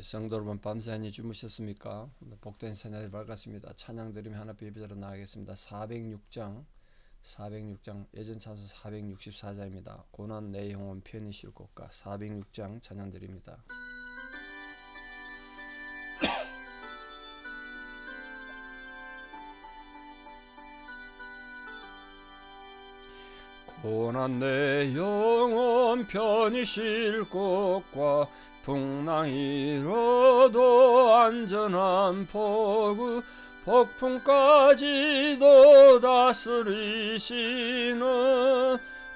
성도 여러분, 밤새 안녕히 주무셨습니까? 복된 새날이 밝았습니다. 찬양 드리며 하나님 예배자로 나가겠습니다. 406장 예전 찬송 464자입니다. 고난 내 영혼 편히 쉴 곳과 406장 찬양 드립니다. 고난 내 영혼 편히 쉴 곳과 풍랑이로도 안전한 포구 폭풍까지도 다스리시는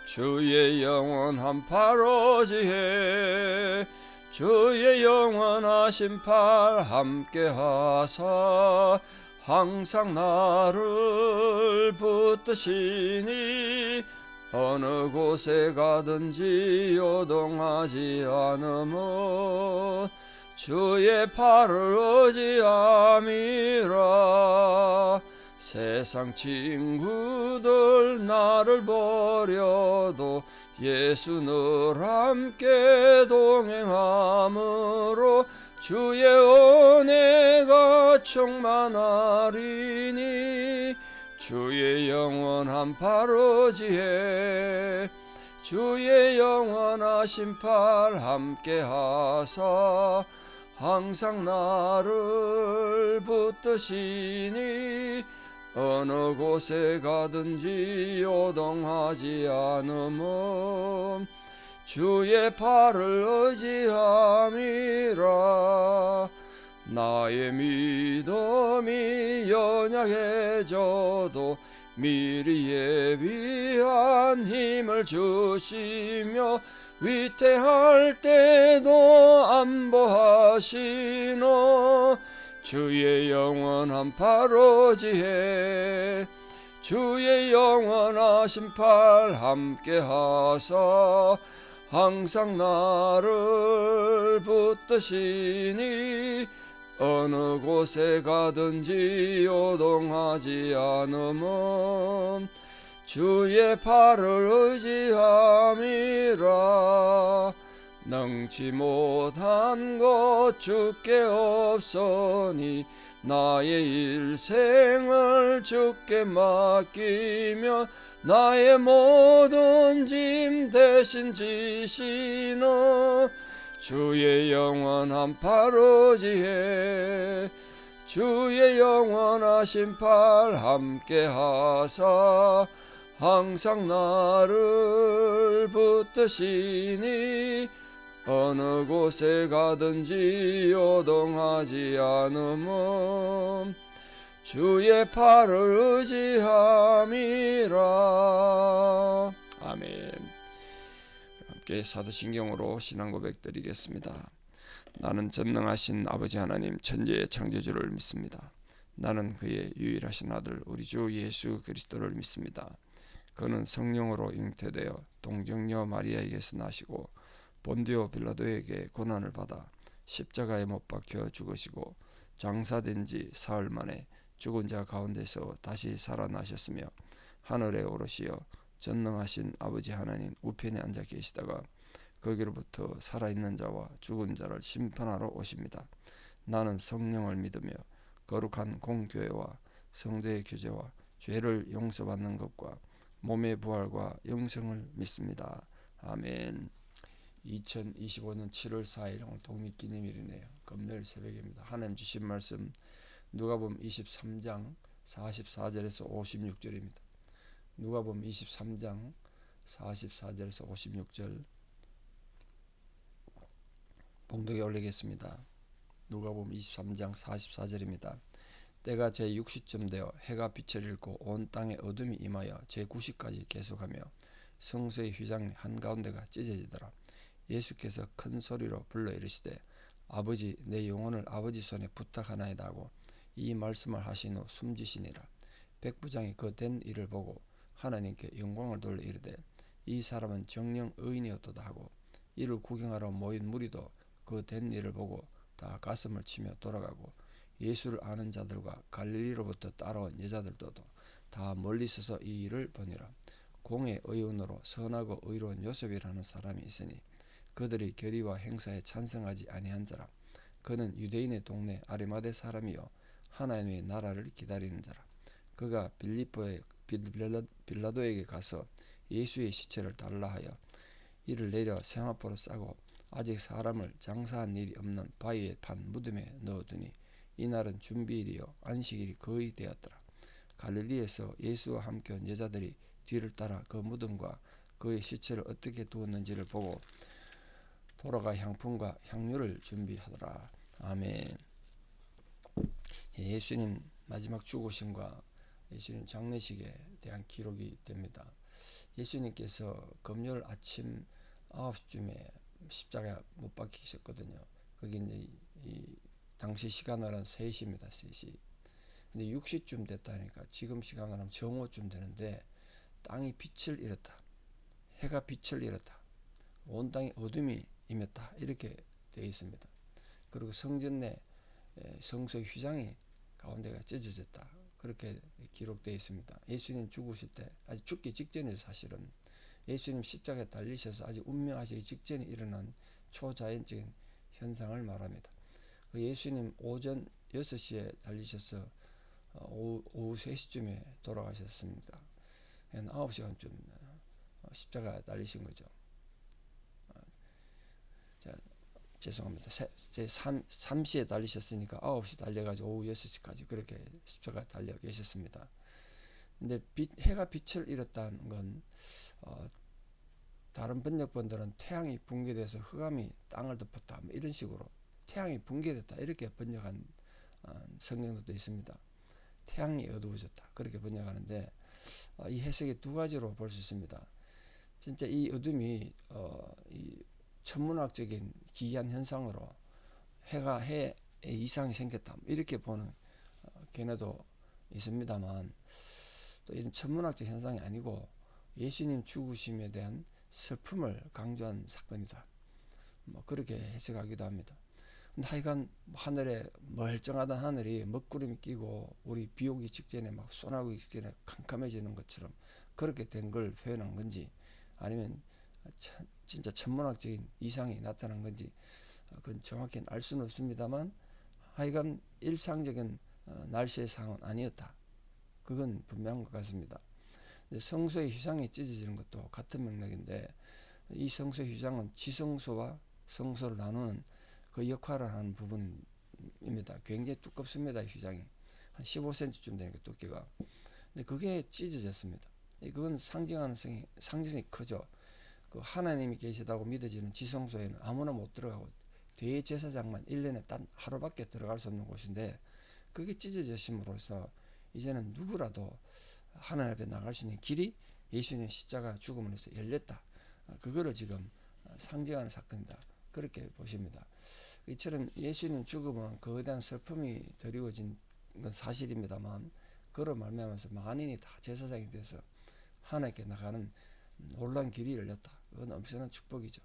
주의 영원한 팔 어지에 주의 영원하신 팔 함께하사 항상 나를 붙드시니 어느 곳에 가든지 요동하지 않으면 주의 팔을 의지함이라. 세상 친구들 나를 버려도 예수 늘 함께 동행함으로 주의 은혜가 충만하리니 주의 영원한 팔 의지에 주의 영원하신 팔 함께하사 항상 나를 붙드시니 어느 곳에 가든지 요동하지 않으면 주의 팔을 의지함이라. 나의 믿음이 연약해져도 미리 예비한 힘을 주시며 위태할 때도 안보하시노 주의 영원한 팔 의지에 주의 영원하신 팔 함께하사 항상 나를 붙드시니 어느 곳에 가든지 요동하지 않으면 주의 팔을 의지함이라. 능치 못한 것 주께 없으니 나의 일생을 주께 맡기며 나의 모든 짐 대신 지시는 주의 영원한 팔 의지에 주의 영원하신 팔 함께하사 항상 나를 붙드시니 어느 곳에 가든지 요동하지 않으면 주의 팔을 의지함이라. 아멘. 함께 사도신경으로 신앙 고백 드리겠습니다. 나는 전능하신 아버지 하나님 천지의 창조주를 믿습니다. 나는 그의 유일하신 아들 우리 주 예수 그리스도를 믿습니다. 그는 성령으로 잉태되어 동정녀 마리아에게서 나시고 본디오 빌라도에게 고난을 받아 십자가에 못 박혀 죽으시고 장사된 지 사흘 만에 죽은 자 가운데서 다시 살아나셨으며 하늘에 오르시어 전능하신 아버지 하나님 우편에 앉아 계시다가 거기로부터 살아있는 자와 죽은 자를 심판하러 오십니다. 나는 성령을 믿으며 거룩한 공교회와 성도의 교제와 죄를 용서받는 것과 몸의 부활과 영생을 믿습니다. 아멘. 2025년 7월 4일 오늘 독립기념일이네요. 금요일 새벽입니다. 하나님 주신 말씀 누가복음 23장 44절에서 56절입니다. 누가복음 23장 44절에서 56절 봉독에 올리겠습니다. 누가복음 23장 44절입니다. 때가 제60쯤 되어 해가 빛을 잃고 온 땅에 어둠이 임하여 제90까지 계속하며 성소의 휘장 한가운데가 찢어지더라. 예수께서 큰 소리로 불러 이르시되 아버지 내 영혼을 아버지 손에 부탁하나이다 하고 이 말씀을 하신 후 숨지시니라. 백부장이 그 된 일을 보고 하나님께 영광을 돌려 이르되 이 사람은 정령 의인이었도다 하고 이를 구경하러 모인 무리도 그 된 일을 보고 다 가슴을 치며 돌아가고 예수를 아는 자들과 갈릴리로부터 따라온 여자들도 다 멀리 서서 이 일을 보니라. 공의 의원으로 선하고 의로운 요셉이라는 사람이 있으니 그들이 결의와 행사에 찬성하지 아니한 자라. 그는 유대인의 동네 아리마대 사람이요 하나님의 나라를 기다리는 자라. 그가 빌라도에게 가서 예수의 시체를 달라 하여 이를 내려 세마포로 싸고 아직 사람을 장사한 일이 없는 바위에 판 무덤에 넣어두니 이날은 준비일이요 안식일이 거의 되었더라. 갈릴리에서 예수와 함께 온 여자들이 뒤를 따라 그 무덤과 그의 시체를 어떻게 두었는지를 보고 돌아가 향품과 향유를 준비하더라. 아멘. 예수님 마지막 죽으심과 예수님 장례식에 대한 기록이 됩니다. 예수님께서 금요일 아침 9시쯤에 십자가 못 박히셨거든요. 그게 이제 이 당시 시간으로는 3시입니다. 3시. 근데 6시쯤 됐다니까 지금 시간으로 하면 정오쯤 되는데 땅이 빛을 잃었다. 해가 빛을 잃었다. 온 땅이 어둠이 임했다. 이렇게 되어 있습니다. 그리고 성전 내 성소의 휘장이 가운데가 찢어졌다. 그렇게 기록되어 있습니다. 예수님 죽으실 때 아직 죽기 직전에 사실은 예수님 십자가에 달리셔서 아직 운명하시기 직전에 일어난 초자연적인 현상을 말합니다. 예수님 오전 6시에 달리셔서 오후 3시쯤에 돌아가셨습니다. 9시간쯤 십자가에 달리신 거죠. 자, 죄송합니다. 3시에 달리셨으니까 9시 달려가지고 오후 6시까지 그렇게 십자가에 달려 계셨습니다. 근데 해가 빛을 잃었다는 건 다른 번역본들은 태양이 붕괴돼서 흑암이 땅을 덮었다 뭐 이런 식으로 태양이 붕괴됐다 이렇게 번역한 성경도 있습니다. 태양이 어두워졌다 그렇게 번역하는데 이 해석이 두 가지로 볼 수 있습니다. 진짜 이 어둠이 이 천문학적인 기이한 현상으로 해에 이상이 생겼다 이렇게 보는 견해도 있습니다만 또 이런 천문학적 현상이 아니고 예수님 죽으심에 대한 슬픔을 강조한 사건이다. 뭐 그렇게 해석하기도 합니다. 근데 하여간 하늘에 멀쩡하던 하늘이 먹구름이 끼고 우리 비 오기 직전에 막 쏘나기 직전에 캄캄해지는 것처럼 그렇게 된 걸 표현한 건지 아니면 진짜 천문학적인 이상이 나타난 건지 그건 정확히 알 수는 없습니다만 하여간 일상적인 날씨의 상황은 아니었다. 그건 분명한 것 같습니다. 성소의 휘장이 찢어지는 것도 같은 맥락인데 이 성소의 휘장은 지성소와 성소를 나누는 그 역할을 하는 부분입니다. 굉장히 두껍습니다. 휘장이 한 15cm쯤 되는 게 두께가. 근데 그게 찢어졌습니다. 그건 상징성이 크죠. 그 하나님이 계시다고 믿어지는 지성소에는 아무나 못 들어가고 대제사장만 1년에 단 하루밖에 들어갈 수 없는 곳인데 그게 찢어졌음으로써 이제는 누구라도 하나님 앞에 나갈 수 있는 길이 예수님 십자가 죽음으로 해서 열렸다. 그거를 지금 상징하는 사건이다. 그렇게 보십니다. 이처럼 예수님 죽음은 그에 대한 슬픔이 드리워진 건 사실입니다만 그로 말미암아서 만인이 다 제사장이 돼서 하나님께 나가는 놀라운 길이 열렸다. 그건 엄청난 축복이죠.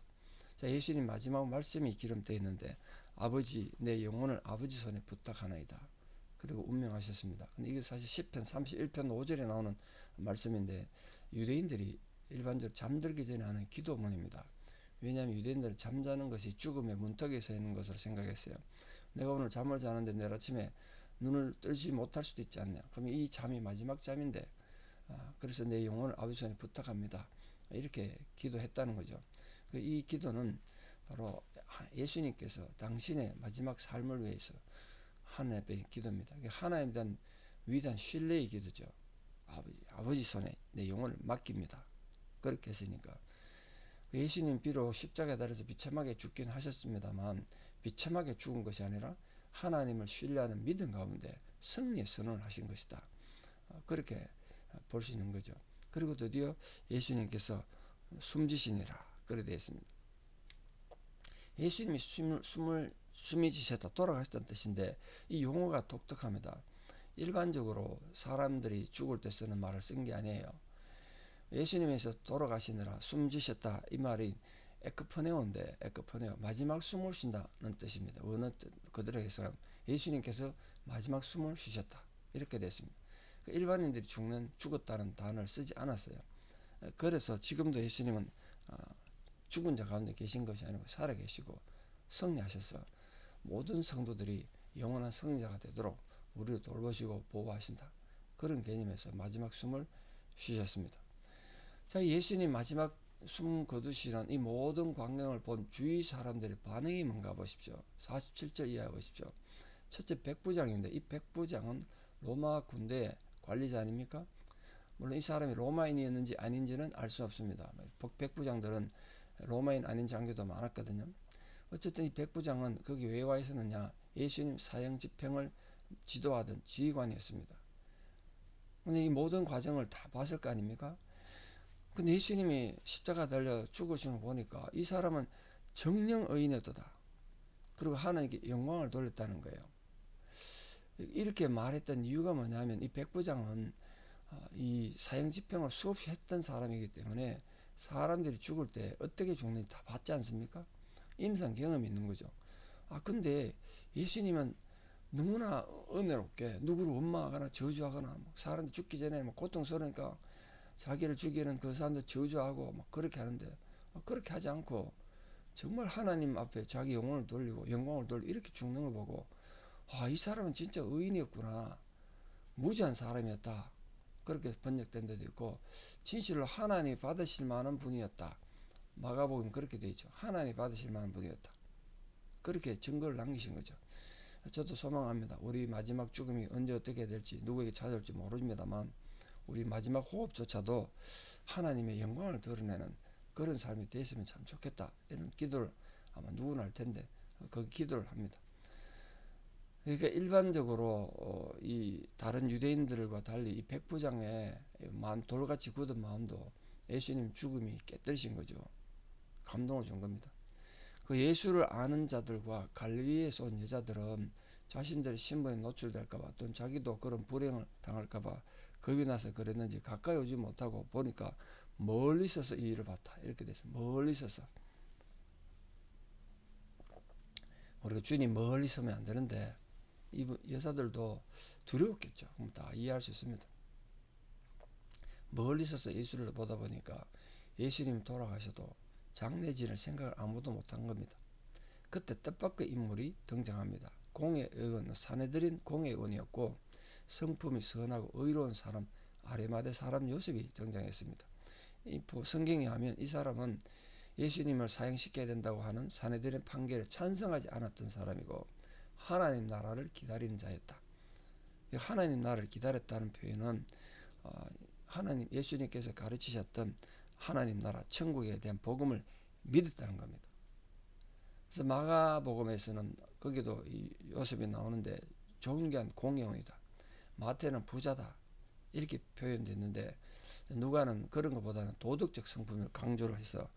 자, 예수님 마지막 말씀이 기록되어 있는데 아버지 내 영혼을 아버지 손에 부탁하나이다. 그리고 운명하셨습니다. 근데 이게 사실 시편 31편 5절에 나오는 말씀인데 유대인들이 일반적으로 잠들기 전에 하는 기도문입니다. 왜냐하면 유대인들은 잠자는 것이 죽음의 문턱에 서 있는 것으로 생각했어요. 내가 오늘 잠을 자는데 내일 아침에 눈을 뜨지 못할 수도 있지 않냐. 그러면 이 잠이 마지막 잠인데 그래서 내 영혼을 아버지 손에 부탁합니다. 이렇게 기도했다는 거죠. 이 기도는 바로 예수님께서 당신의 마지막 삶을 위해서 하나님 앞에 기도입니다. 하나님에 대한 위대한 신뢰의 기도죠. 아버지 손에 내 영혼을 맡깁니다. 그렇게 했으니까 예수님 비록 십자가에 달려서 비참하게 죽긴 하셨습니다만 비참하게 죽은 것이 아니라 하나님을 신뢰하는 믿음 가운데 승리의 선언을 하신 것이다. 그렇게 볼 수 있는 거죠. 그리고 드디어 예수님께서 숨지시니라 그렇게 되어 있습니다. 예수님이 숨이 지셨다 돌아가셨다는 뜻인데 이 용어가 독특합니다. 일반적으로 사람들이 죽을 때 쓰는 말을 쓴 게 아니에요. 예수님께서 돌아가시느라 숨지셨다 이 말이 에크포네오인데 에크포네오 마지막 숨을 쉰다는 뜻입니다. 어느 그들의 해석은 예수님께서 마지막 숨을 쉬셨다 이렇게 됐습니다. 일반인들이 죽었다는 단어를 쓰지 않았어요. 그래서 지금도 예수님은 죽은 자 가운데 계신 것이 아니고 살아 계시고 승리하셔서 모든 성도들이 영원한 성인자가 되도록 우리를 돌보시고 보호하신다. 그런 개념에서 마지막 숨을 쉬셨습니다. 자, 예수님 마지막 숨 거두시는 이 모든 광경을 본 주위 사람들의 반응이 뭔가 보십시오. 47절 이하에 보십시오. 첫째 백부장인데 이 백부장은 로마 군대 관리자 아닙니까? 물론 이 사람이 로마인이었는지 아닌지는 알 수 없습니다. 백부장들은 로마인 아닌 장교도 많았거든요. 어쨌든 이 백부장은 거기 왜 와 있었느냐? 예수님 사형 집행을 지도하던 지휘관이었습니다. 근데 이 모든 과정을 다 봤을 거 아닙니까? 근데 예수님이 십자가 달려 죽으시는 거 보니까 이 사람은 정령 의인이었다. 그리고 하나님께 영광을 돌렸다는 거예요. 이렇게 말했던 이유가 뭐냐면 이 백부장은 이 사형 집행을 수없이 했던 사람이기 때문에 사람들이 죽을 때 어떻게 죽는지 다 봤지 않습니까? 임상 경험이 있는 거죠. 근데 예수님은 너무나 은혜롭게 누구를 원망하거나 저주하거나 사람들 죽기 전에 고통스러우니까 자기를 죽이는 그 사람들 저주하고 그렇게 하는데 그렇게 하지 않고 정말 하나님 앞에 자기 영혼을 돌리고 영광을 돌리고 이렇게 죽는 걸 보고 이 사람은 진짜 의인이었구나. 무지한 사람이었다. 그렇게 번역된 데도 있고 진실로 하나님이 받으실 만한 분이었다. 마가복음 그렇게 되어 있죠. 하나님이 받으실 만한 분이었다. 그렇게 증거를 남기신 거죠. 저도 소망합니다. 우리 마지막 죽음이 언제 어떻게 될지 누구에게 찾아올지 모릅니다만 우리 마지막 호흡조차도 하나님의 영광을 드러내는 그런 삶이 됐으면 참 좋겠다. 이런 기도를 아마 누구나 할 텐데 그 기도를 합니다. 그러니까 일반적으로 이 다른 유대인들과 달리 이 백부장의 돌같이 굳은 마음도 예수님 죽음이 깨뜨리신 거죠. 감동을 준 겁니다. 그 예수를 아는 자들과 갈릴리에서 온 여자들은 자신들의 신분에 노출될까봐 또는 자기도 그런 불행을 당할까봐 겁이 나서 그랬는지 가까이 오지 못하고 보니까 멀리 서서 이 일을 봤다. 이렇게 돼서 멀리 서서. 우리가 주님 멀리 서면 안 되는데 이 여자들도 두려웠겠죠. 그럼 다 이해할 수 있습니다. 멀리 서서 예수를 보다 보니까 예수님 돌아가셔도 장례 지낼 생각을 아무도 못한 겁니다. 그때 뜻밖의 인물이 등장합니다. 공회의원 사내들인 공회의원이었고 성품이 선하고 의로운 사람 아리마대 사람 요셉이 등장했습니다. 이 성경에 하면 이 사람은 예수님을 사형시켜야 된다고 하는 사내들의 판결에 찬성하지 않았던 사람이고 하나님 나라를 기다리는 자였다. 하나님 나라를 기다렸다는 표현은 하나님 예수님께서 가르치셨던 하나님 나라 천국에 대한 복음을 믿었다는 겁니다. 그래서 마가복음에서는 거기도 이 요셉이 나오는데 존귀한 공의원이다. 마태는 부자다. 이렇게 표현됐는데 누가는 그런 것보다는 도덕적 성품을 강조를 해서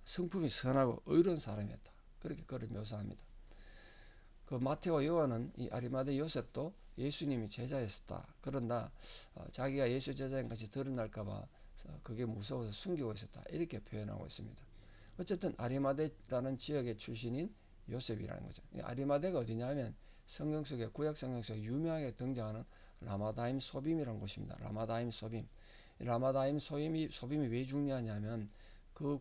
성품이 선하고 의로운 사람이었다. 그렇게 그를 묘사합니다. 그 마태와 요한은 이 아리마대 요셉도 예수님이 제자였었다. 그러나 자기가 예수 제자인 것이 드러날까봐 그게 무서워서 숨기고 있었다. 이렇게 표현하고 있습니다. 어쨌든 아리마대라는 지역의 출신인 요셉이라는 거죠. 아리마대가 어디냐면 성경 속에 구약 성경 속에 유명하게 등장하는 라마다임 소빔이라는 곳입니다. 라마다임 소빔. 라마다임 소빔이 왜 중요하냐면 그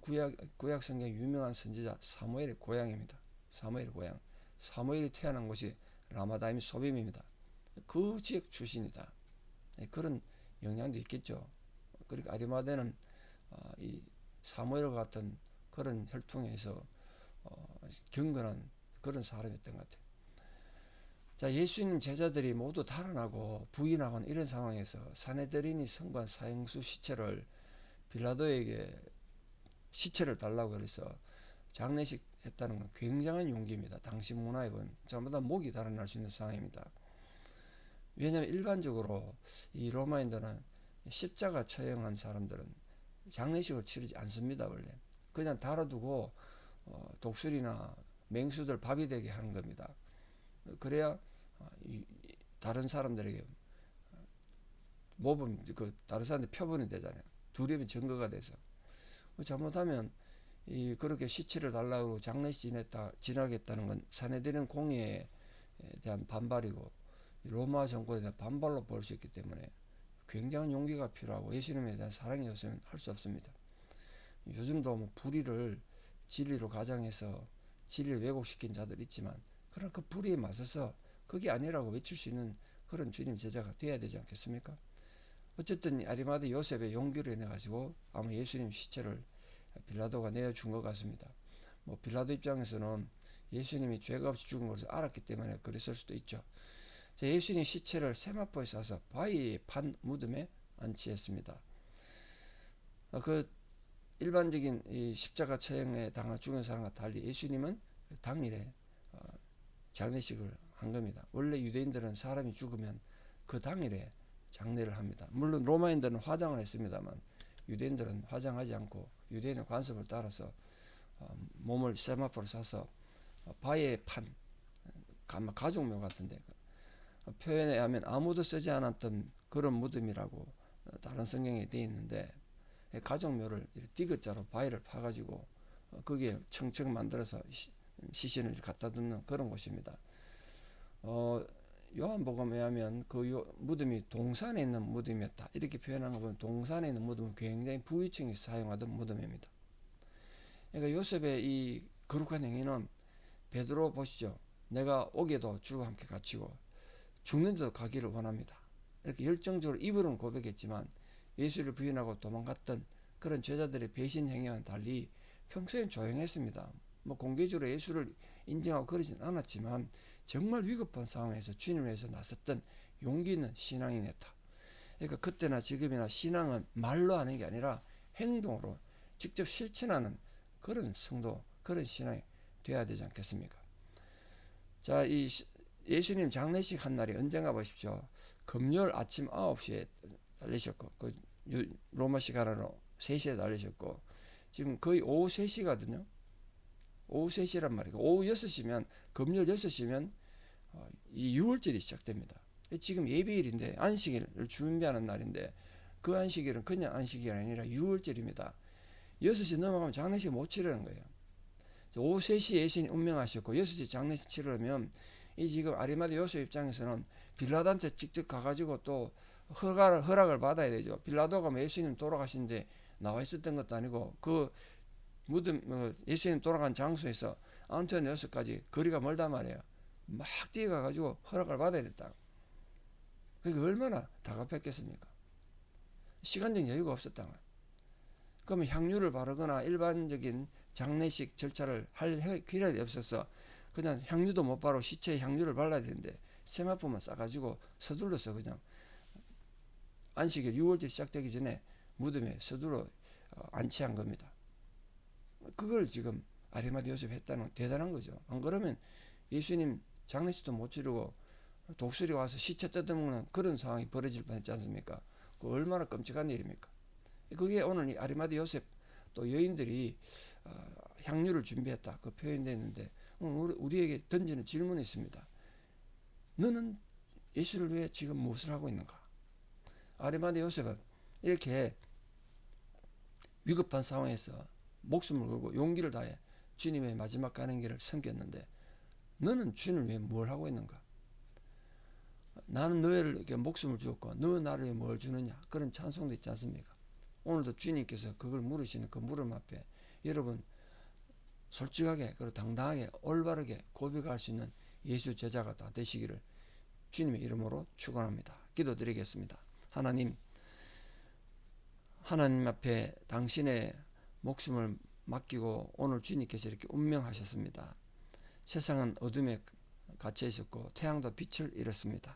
구약 성경 유명한 선지자 사무엘의 고향입니다. 사무엘의 고향. 사무엘이 태어난 곳이 라마다임 소빔입니다. 그 지역 출신이다. 그런 영향도 있겠죠. 그러니까 아리마대는 이 사무엘과 같은 그런 혈통에서 경건한 그런 사람이었던 것 같아요. 자, 예수님 제자들이 모두 달아나고 부인하고는 이런 상황에서 사내들인이 선고한 사형수 시체를 빌라도에게 시체를 달라고 그래서 장례식 했다는 건 굉장한 용기입니다. 당시 문화에 보면 전부 다 목이 달아날 수 있는 상황입니다. 왜냐하면 일반적으로 이 로마인들은 십자가 처형한 사람들은 장례식을 치르지 않습니다. 원래 그냥 달아두고 독수리나 맹수들 밥이 되게 하는 겁니다. 그래야 다른 사람들에게 모범 다른 사람들 표본이 되잖아요. 두려움이 증거가 돼서 잘못하면 그렇게 시체를 달라고 장례식 지나겠다는 건 사내들인 공예에 대한 반발이고 로마 정권에 대한 반발로 볼 수 있기 때문에 굉장한 용기가 필요하고 예수님에 대한 사랑이 없으면 할 수 없습니다. 요즘도 불의를 진리로 가장해서 진리를 왜곡시킨 자들 있지만 그러나 그 불의에 맞서서 그게 아니라고 외칠 수 있는 그런 주님 제자가 되어야 되지 않겠습니까? 어쨌든 아리마대 요셉의 용기로 인해 가지고 아마 예수님 시체를 빌라도가 내어준 것 같습니다. 뭐 빌라도 입장에서는 예수님이 죄가 없이 죽은 것을 알았기 때문에 그랬을 수도 있죠. 예수님 시체를 세마포에 싸서 바위에 판 무덤에 안치했습니다. 그 일반적인 이 십자가 처형에 당한 죽은 사람과 달리 예수님은 당일에 장례식을 한 겁니다. 원래 유대인들은 사람이 죽으면 그 당일에 장례를 합니다. 물론 로마인들은 화장을 했습니다만 유대인들은 화장하지 않고 유대인의 관습을 따라서 몸을 세마포로 싸서 바위에 판 가족묘 같은데 표현에 하면 아무도 쓰지 않았던 그런 무덤이라고 다른 성경에 되어 있는데 가족묘를 디귿자로 바위를 파가지고 거기에 청청 만들어서 시신을 갖다 두는 그런 곳입니다. 요한복음에 하면 그 무덤이 동산에 있는 무덤이었다 이렇게 표현한 거 보면 동산에 있는 무덤은 굉장히 부유층이 사용하던 무덤입니다. 그러니까 요셉의 이 거룩한 행위는 베드로 보시죠. 내가 오게도 주와 함께 갇히고 죽는데도 가기를 원합니다. 이렇게 열정적으로 입으로는 고백했지만 예수를 부인하고 도망갔던 그런 제자들의 배신 행위와는 달리 평소엔 조용했습니다. 뭐 공개적으로 예수를 인정하고 그러진 않았지만 정말 위급한 상황에서 주님을 위해서 나섰던 용기 있는 신앙인이었다. 그러니까 그때나 지금이나 신앙은 말로 하는 게 아니라 행동으로 직접 실천하는 그런 성도, 그런 신앙이 되어야 되지 않겠습니까? 자, 이 예수님 장례식 한 날이 언젠가 보십시오. 금요일 아침 9시에 달리셨고, 그 로마 시간으로 3시에 달리셨고, 지금 거의 오후 3시거든요. 오후 3시란 말이고, 오후 6시면, 금요일 6시면 이 6월절이 시작됩니다. 지금 예배일인데, 안식일을 준비하는 날인데, 그 안식일은 그냥 안식일이 아니라 6월절입니다. 6시 넘어가면 장례식 못 치르는 거예요. 오후 3시에 예수님 운명하셨고 6시 장례식 치르려면 이 지금 아리마대 요셉 입장에서는 빌라도한테 직접 가가지고 또 허락을 받아야 되죠. 빌라도가 뭐 예수님 돌아가신데 나와 있었던 것도 아니고 그 무덤 예수님 돌아간 장소에서 안토니 요셉까지 거리가 멀단 말이에요. 막 뛰어가가지고 허락을 받아야 됐다. 그게 얼마나 다급했겠습니까? 시간적 여유가 없었단 말이에요. 그러면 향유를 바르거나 일반적인 장례식 절차를 할 기회가 없어서 그냥 향유도 못 바르고 시체에 향유를 발라야 되는데 세마포만 싸가지고 서둘러서 그냥 안식일 6월절 시작되기 전에 무덤에 서둘러 안치한 겁니다. 그걸 지금 아리마대 요셉 했다는 건 대단한 거죠. 안 그러면 예수님 장례식도 못 치르고 독수리 와서 시체 뜯어먹는 그런 상황이 벌어질 뻔했지 않습니까? 그 얼마나 끔찍한 일입니까? 그게 오늘 이 아리마대 요셉 또 여인들이 향유를 준비했다 그 표현되어 있는데 우리에게 던지는 질문이 있습니다. 너는 예수를 위해 지금 무엇을 하고 있는가? 아리마대 요셉은 이렇게 위급한 상황에서 목숨을 걸고 용기를 다해 주님의 마지막 가는 길을 섬겼는데 너는 주님을 위해 뭘 하고 있는가? 나는 너희를 목숨을 주었고 너 나를 위해 뭘 주느냐? 그런 찬송도 있지 않습니까? 오늘도 주님께서 그걸 물으시는 그 물음 앞에 여러분 솔직하게 그리고 당당하게 올바르게 고백할 수 있는 예수 제자가 다 되시기를 주님의 이름으로 축원합니다. 기도드리겠습니다. 하나님 앞에 당신의 목숨을 맡기고 오늘 주님께서 이렇게 운명하셨습니다. 세상은 어둠에 갇혀 있었고 태양도 빛을 잃었습니다.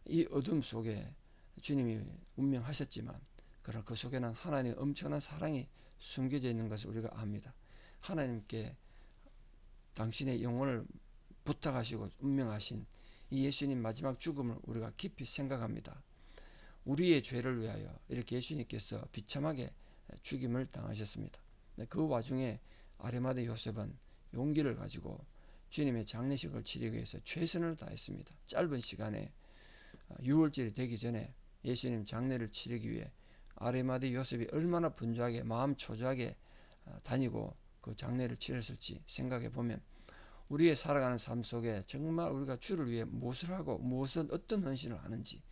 이 어둠 속에 주님이 운명하셨지만 그러나 그 속에는 하나님의 엄청난 사랑이 숨겨져 있는 것을 우리가 압니다. 하나님께 당신의 영혼을 부탁하시고 운명하신 이 예수님 마지막 죽음을 우리가 깊이 생각합니다. 우리의 죄를 위하여 이렇게 예수님께서 비참하게 죽임을 당하셨습니다. 그 와중에 아리마대 요셉은 용기를 가지고 주님의 장례식을 치르기 위해서 최선을 다했습니다. 짧은 시간에 6월절이 되기 전에 예수님 장례를 치르기 위해 아리마대 요셉이 얼마나 분주하게 마음 초조하게 다니고 그 장례를 치렀을지 생각해 보면 우리의 살아가는 삶 속에 정말 우리가 주를 위해 무엇을 하고 무엇은 어떤 헌신을 하는지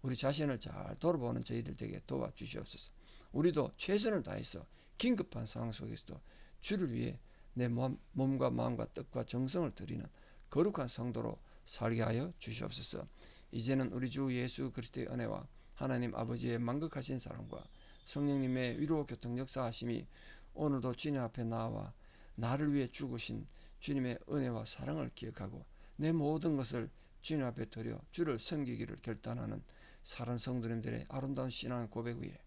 우리 자신을 잘 돌아보는 저희들 되게 도와주시옵소서. 우리도 최선을 다해서 긴급한 상황 속에서도 주를 위해 내 몸과 마음과 뜻과 정성을 드리는 거룩한 성도로 살게 하여 주시옵소서. 이제는 우리 주 예수 그리스도의 은혜와 하나님 아버지의 만극하신 사랑과 성령님의 위로 교통 역사하심이 오늘도 주님 앞에 나와 나를 위해 죽으신 주님의 은혜와 사랑을 기억하고 내 모든 것을 주님 앞에 드려 주를 섬기기를 결단하는 사랑 성도님들의 아름다운 신앙 고백 위에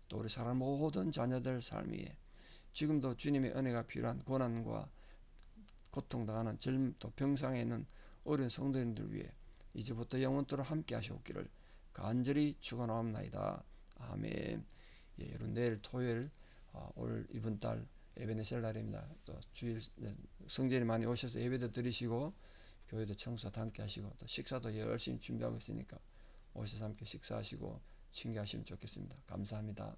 또 우리 사랑 모든 자녀들 삶 위에 지금도 주님의 은혜가 필요한 고난과 고통당하는 또 병상에 있는 어려운 성도님들 위해 이제부터 영원토록 함께 하시옵기를 간절히 축원하옵나이다. 아멘. 예, 여러분 내일 토요일 올 이번 달 에베네셀 날입니다. 또 주일 성전에 많이 오셔서 예배도 드리시고 교회도 청소도 함께 하시고 또 식사도 열심히 준비하고 있으니까 오셔서 함께 식사하시고 친교하시면 좋겠습니다. 감사합니다.